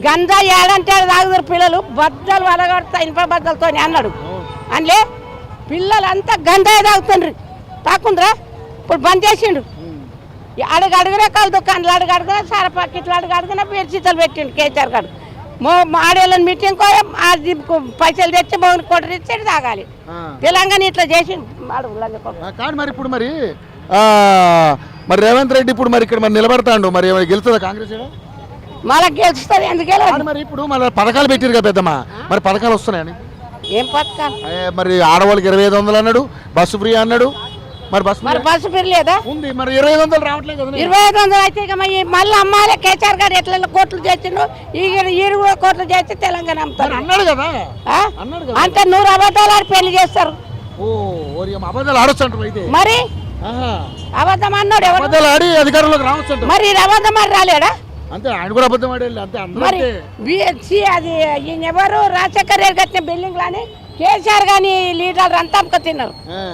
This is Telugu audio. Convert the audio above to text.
గంజా ఏడంటే తాగుతారు పిల్లలు, బద్దలు వలగొడతా ఇనుప బద్దలతో అన్నాడు. అందులో పిల్లలంతా గంజాయి తాగుతుండ్రు, తాకుండ్రా ఇప్పుడు బంద్ చేసిండు. అడుగడుగునే కళ్ళు దుకాణాలు అడుగడుగునా సార పాకెట్లు అడుగడుగునా బెడ్షీట్లు పెట్టిండు కేసీఆర్ గారు. ఆడేళ్ళని మీటింగ్ కోయం అది పైసలు తెచ్చి మౌని కొట్టరు ఇచ్చేది తాగాలి. తెలంగాణ ఇట్లా చేసిండు. కానీ మరి ఇప్పుడు మరి రేవంత్ రెడ్డి ఇప్పుడు మరి ఇక్కడ మరి నిలబడతాడు, మరి గెలుస్తుందా కాంగ్రెస్? మళ్ళీ గెలుస్తుంది, ఎందుకు మరి ఇప్పుడు మళ్ళీ పథకాలు పెట్టారు కదా పెద్దమ్మా, మరి పథకాలు వస్తున్నాయని? ఏం పథకాలు? మరి ఆడవాళ్ళకి 2500 అన్నాడు, బస్సు ఫ్రీ అన్నాడు. మరి బస్సు ఫ్రీ లేదా? ఉంది, మరి 2500 రావట్లేదు కదా. 2500 అయితే ఇక మళ్ళీ అమ్మాలే. కేసీఆర్ గారు ఎట్లా కోట్లు చేసిండు, ఈరు కూడా కోట్లు చేసి తెలంగాణ అమ్ముతారు అన్నాడు కదా. అంటే 100 అబద్ధాలు ఆడి పెళ్లి చేస్తారు. అబద్ధాలు ఆడొచ్చు అంటారు అయితే. మరి అబద్ధం అన్నాడు అబద్ధాలు ఆడి అధికారంలోకి రావచ్చు. మరి అబద్ధం ఆడి రాలేడా? అంతే, ఆయన కూడా అబద్ధం ఆడే. అంతే మరి అది ఈయన ఎవరు రాజశేఖర్ రెడ్డి కట్టిన బిల్డింగ్ లాని కేసీఆర్ గాని లీడర్లు అంతా అమ్ముక తిన్నారు.